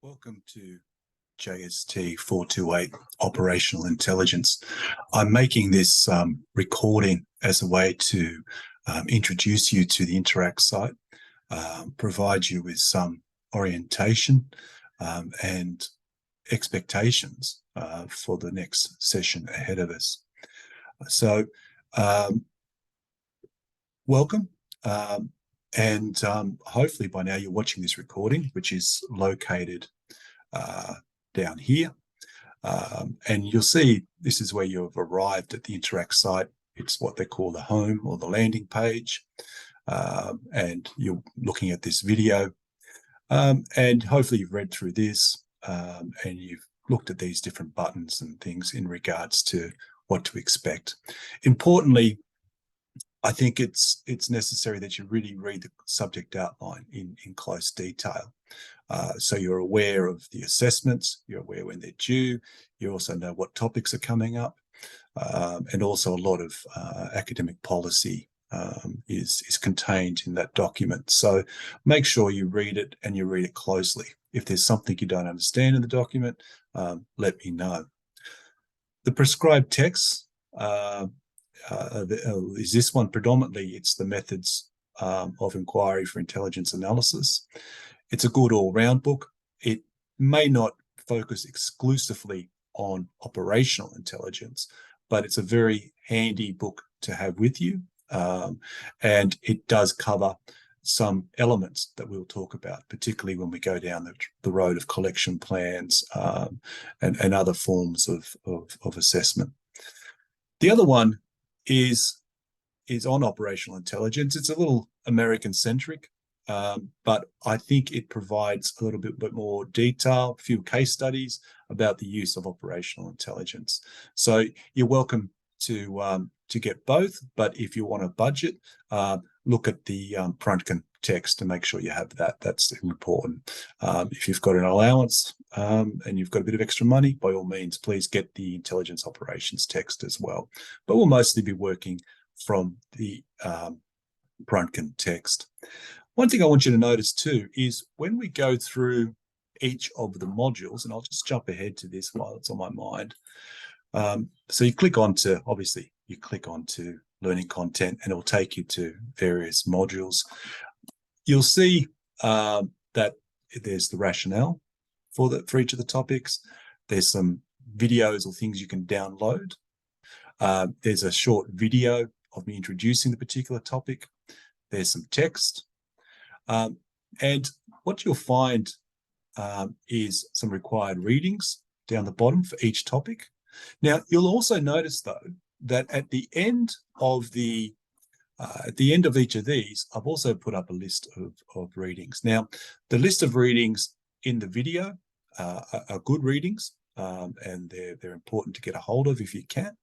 Welcome to JST 428 Operational Intelligence. I'm making this recording as a way to introduce you to the Interact site, provide you with some orientation and expectations for the next session ahead of us. So, welcome. And hopefully by now you're watching this recording, which is located down here. And you'll see this is where you've arrived at the Interact site. It's what they call the home or the landing page. And you're looking at this video. And hopefully you've read through this and you've looked at these different buttons and things in regards to what to expect. Importantly, I think it's necessary that you really read the subject outline in close detail. So you're aware of the assessments, you're aware when they're due, you also know what topics are coming up, and also a lot of academic policy is contained in that document. So make sure you read it and you read it closely. If there's something you don't understand in the document, let me know. The prescribed text is this one predominantly. It's the methods of inquiry for intelligence analysis. It's a good all-round book. It may not focus exclusively on operational intelligence, but it's a very handy book to have with you. And it does cover some elements that we'll talk about, particularly when we go down the road of collection plans and other forms of assessment. The other one is on operational intelligence. It's a little American-centric, but I think it provides a little bit more detail, a few case studies about the use of operational intelligence. So you're welcome to get both, but if you want a budget, look at the Prunken text to make sure you have that. That's important. If you've got an allowance and you've got a bit of extra money, by all means, please get the intelligence operations text as well. But we'll mostly be working from the Prunken text. One thing I want you to notice too is when we go through each of the modules, and I'll just jump ahead to this while it's on my mind. So you click onto, obviously, you click onto learning content and it'll take you to various modules. You'll see that there's the rationale for each of the topics. There's some videos or things you can download. There's a short video of me introducing the particular topic. There's some text. And what you'll find is some required readings down the bottom for each topic. Now, you'll also notice, though, that at the end of each of these, I've also put up a list of readings. Now, the list of readings in the video are good readings, and they're important to get a hold of if you can.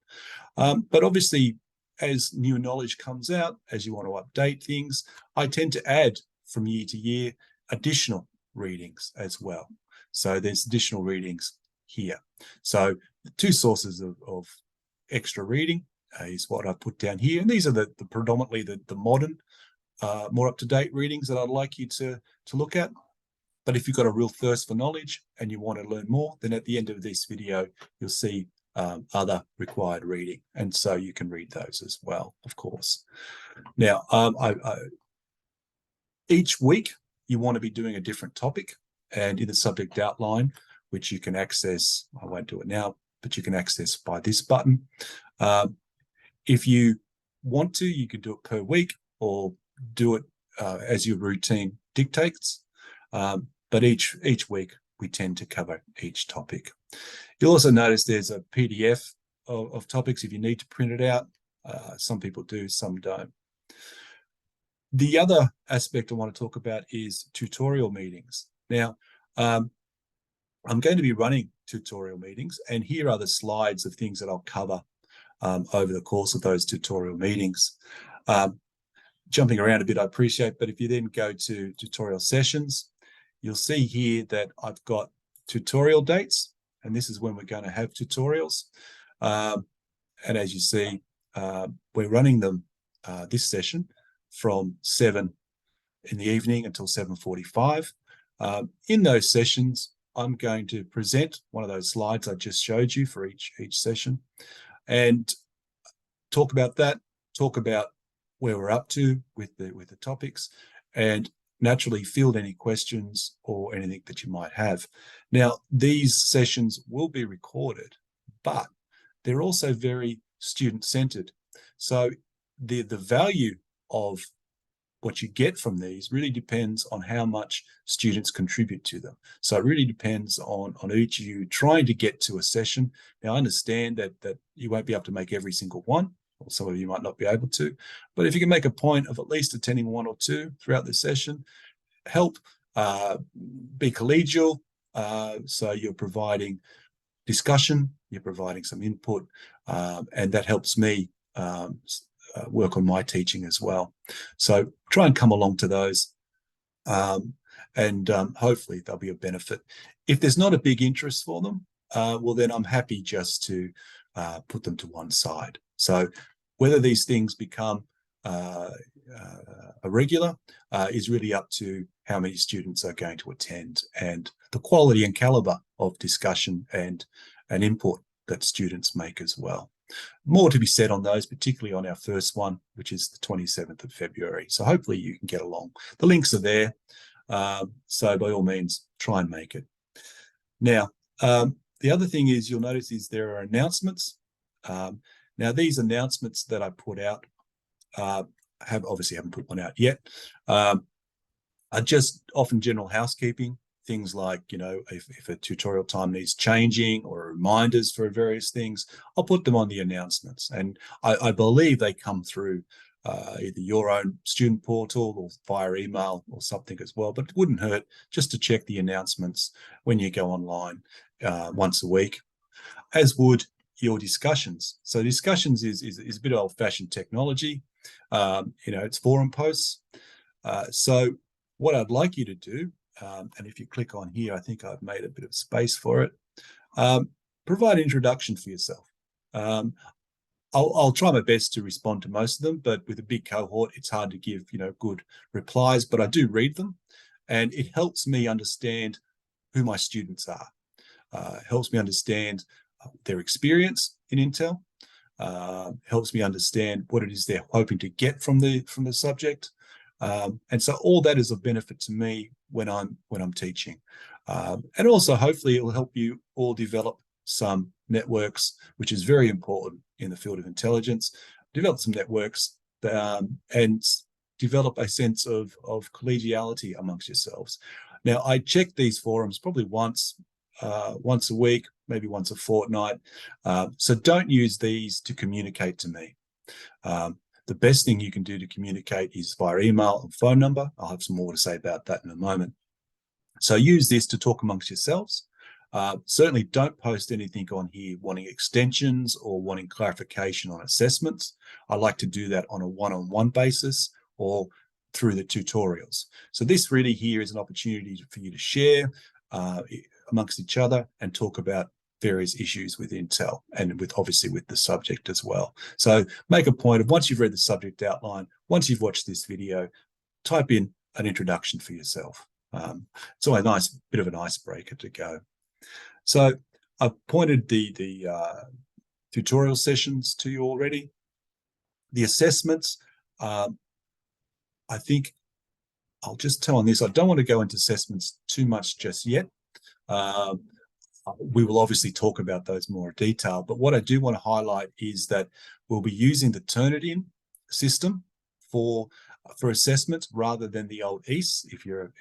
But obviously, as new knowledge comes out, as you want to update things, I tend to add from year to year additional readings as well. So there's additional readings here. So the two sources of extra reading is what I put down here. And these are the predominantly the modern, more up-to-date readings that I'd like you to look at. But if you've got a real thirst for knowledge and you want to learn more, then at the end of this video, you'll see other required reading. And so you can read those as well, of course. Now, each week, you want to be doing a different topic. And in the subject outline, which you can access, I won't do it now, but you can access by this button. If you want to, you can do it per week or do it as your routine dictates. But each week, we tend to cover each topic. You'll also notice there's a PDF of topics if you need to print it out. Some people do, some don't. The other aspect I want to talk about is tutorial meetings. Now, I'm going to be running tutorial meetings, and here are the slides of things that I'll cover over the course of those tutorial meetings. Jumping around a bit, I appreciate, but if you then go to tutorial sessions, you'll see here that I've got tutorial dates, and this is when we're going to have tutorials. And as you see, we're running them this session from 7 in the evening until 7:45. In those sessions, I'm going to present one of those slides I just showed you for each session, and talk about that, talk about where we're up to with the topics, and naturally field any questions or anything that you might have. Now, these sessions will be recorded, but they're also very student-centered. So the value of what you get from these really depends on how much students contribute to them. So it really depends on each of you trying to get to a session. Now, I understand that you won't be able to make every single one, or some of you might not be able to, but if you can make a point of at least attending one or two throughout the session, help be collegial. So you're providing discussion, you're providing some input, and that helps me work on my teaching as well. So try and come along to those, and hopefully they'll be of benefit. If there's not a big interest for them, well, then I'm happy just to put them to one side. So whether these things become a regular is really up to how many students are going to attend and the quality and caliber of discussion and input that students make as well. More to be said on those, particularly on our first one, which is the 27th of February. So hopefully you can get along. The links are there. So by all means, try and make it. Now, the other thing is you'll notice is there are announcements. Now, these announcements that I put out, haven't put one out yet, are just often general housekeeping. Things like, if a tutorial time needs changing or reminders for various things, I'll put them on the announcements. And I believe they come through either your own student portal or via email or something as well. But it wouldn't hurt just to check the announcements when you go online once a week, as would your discussions. So discussions is a bit of old-fashioned technology. It's forum posts. So what I'd like you to do, and if you click on here, I think I've made a bit of space for it, provide an introduction for yourself. I'll try my best to respond to most of them, but with a big cohort, it's hard to give, good replies, but I do read them, and it helps me understand who my students are. Helps me understand their experience in Intel, helps me understand what it is they're hoping to get from the subject. And so all that is of benefit to me when I'm teaching. And also hopefully it will help you all develop some networks, which is very important in the field of intelligence. Develop some networks and develop a sense of collegiality amongst yourselves. Now, I check these forums probably once a week, maybe once a fortnight. So don't use these to communicate to me. The best thing you can do to communicate is via email and phone number. I'll have some more to say about that in a moment. So use this to talk amongst yourselves. Certainly don't post anything on here wanting extensions or wanting clarification on assessments. I like to do that on a one-on-one basis or through the tutorials. So this really here is an opportunity for you to share amongst each other and talk about various issues with Intel and obviously with the subject as well. So make a point of, once you've read the subject outline, once you've watched this video, type in an introduction for yourself. It's always a nice bit of an icebreaker to go. So I've pointed the tutorial sessions to you already. The assessments, I think I'll just tell on this, I don't want to go into assessments too much just yet. We will obviously talk about those more in detail, but what I do want to highlight is that we'll be using the Turnitin system for assessments rather than the old EASE. If you're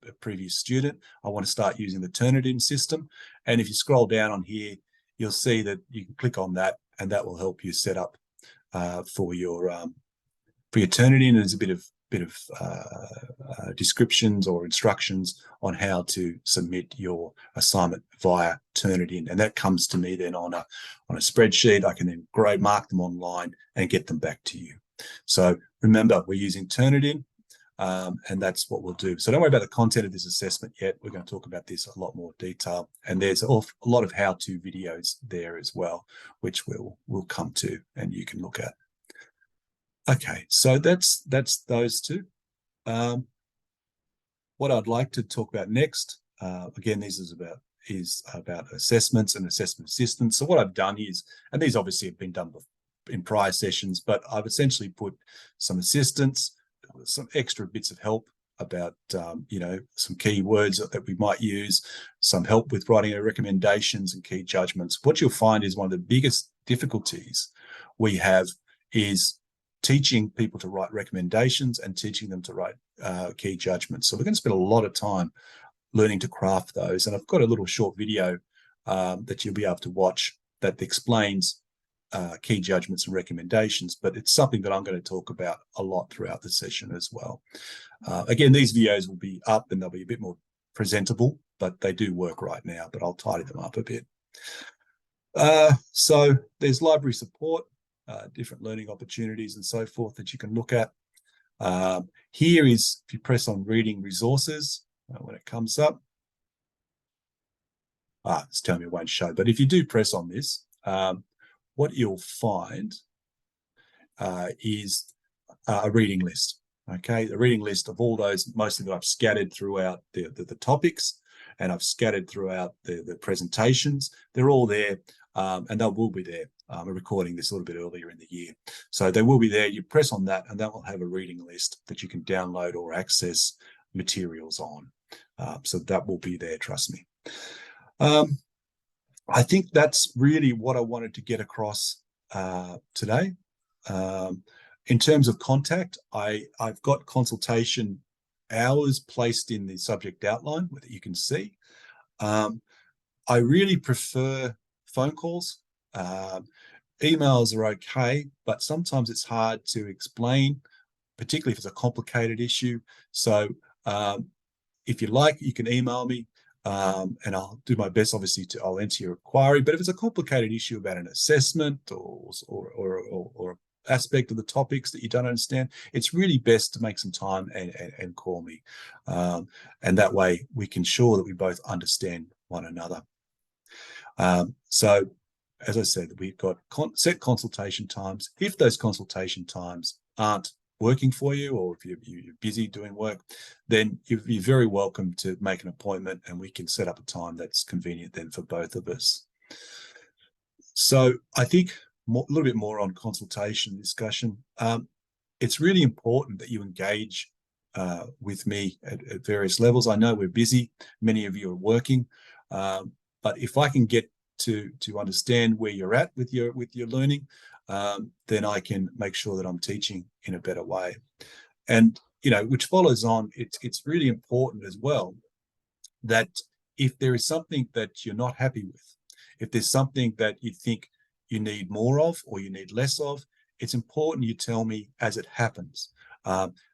a previous student, I want to start using the Turnitin system. And if you scroll down on here, you'll see that you can click on that, and that will help you set up for your Turnitin. There's a bit of descriptions or instructions on how to submit your assignment via Turnitin, and that comes to me then on a spreadsheet. I can then mark them online and get them back to you. So remember, we're using Turnitin, and that's what we'll do. So don't worry about the content of this assessment yet. We're going to talk about this a lot more detail, and there's a lot of how-to videos there as well, which we'll come to and you can look at. Okay, so that's those two. What I'd like to talk about next Again, this is about assessments and assessment assistance. So what I've done is, and these obviously have been done in prior sessions, but I've essentially put some assistance, some extra bits of help about, some key words that we might use, some help with writing our recommendations and key judgments. What you'll find is one of the biggest difficulties we have is teaching people to write recommendations and teaching them to write key judgments. So we're going to spend a lot of time learning to craft those. And I've got a little short video that you'll be able to watch that explains key judgments and recommendations, but it's something that I'm going to talk about a lot throughout the session as well. Again, these videos will be up and they'll be a bit more presentable, but they do work right now, but I'll tidy them up a bit. So there's library support, different learning opportunities and so forth that you can look at. Here is, if you press on reading resources, when it comes up, it's telling me it won't show, but if you do press on this, what you'll find is a reading list. Okay, the reading list of all those, mostly that I've scattered throughout the topics, and I've scattered throughout the presentations. They're all there, and they will be there. We're recording this a little bit earlier in the year, so they will be there. You press on that, and that will have a reading list that you can download or access materials on. So that will be there, trust me. I think that's really what I wanted to get across today. In terms of contact, I've got consultation hours placed in the subject outline that you can see. I really prefer phone calls. Emails are okay, but sometimes it's hard to explain, particularly if it's a complicated issue. So if you like, you can email me. And I'll do my best, obviously, I'll answer your inquiry. But if it's a complicated issue about an assessment or aspect of the topics that you don't understand, it's really best to make some time and call me. And that way we can ensure that we both understand one another. So, as I said, we've got set consultation times. If those consultation times aren't working for you, or if you're busy doing work, then you're very welcome to make an appointment and we can set up a time that's convenient then for both of us. So I think a little bit more on consultation discussion. It's really important that you engage with me at various levels. I know we're busy, many of you are working, but if I can get to understand where you're at with your learning, then I can make sure that I'm teaching in a better way. And, which follows on, it's really important as well that if there is something that you're not happy with, if there's something that you think you need more of or you need less of, it's important you tell me as it happens.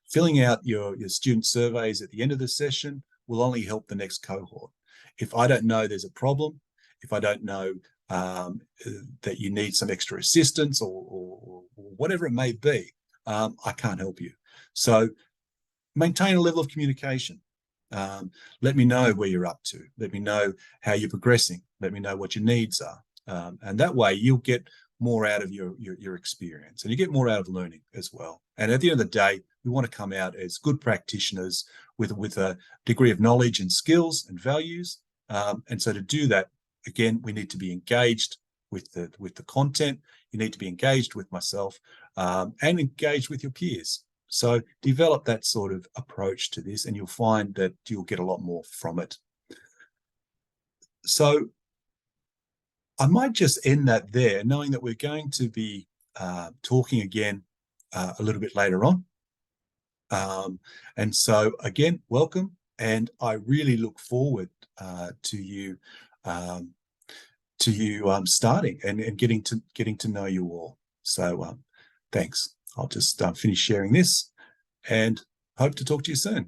Filling out your student surveys at the end of the session will only help the next cohort. If I don't know there's a problem, if I don't know that you need some extra assistance or whatever it may be, I can't help you. So maintain a level of communication. Let me know where you're up to. Let me know how you're progressing. Let me know what your needs are. And that way you'll get more out of your experience, and you get more out of learning as well. And at the end of the day, we want to come out as good practitioners with a degree of knowledge and skills and values. And so to do that, again, we need to be engaged with the content. You need to be engaged with myself and engaged with your peers. So develop that sort of approach to this, and you'll find that you'll get a lot more from it. So I might just end that there, knowing that we're going to be talking again a little bit later on. And so again, welcome, and I really look forward to you starting and getting to know you all. So thanks. I'll just finish sharing this and hope to talk to you soon.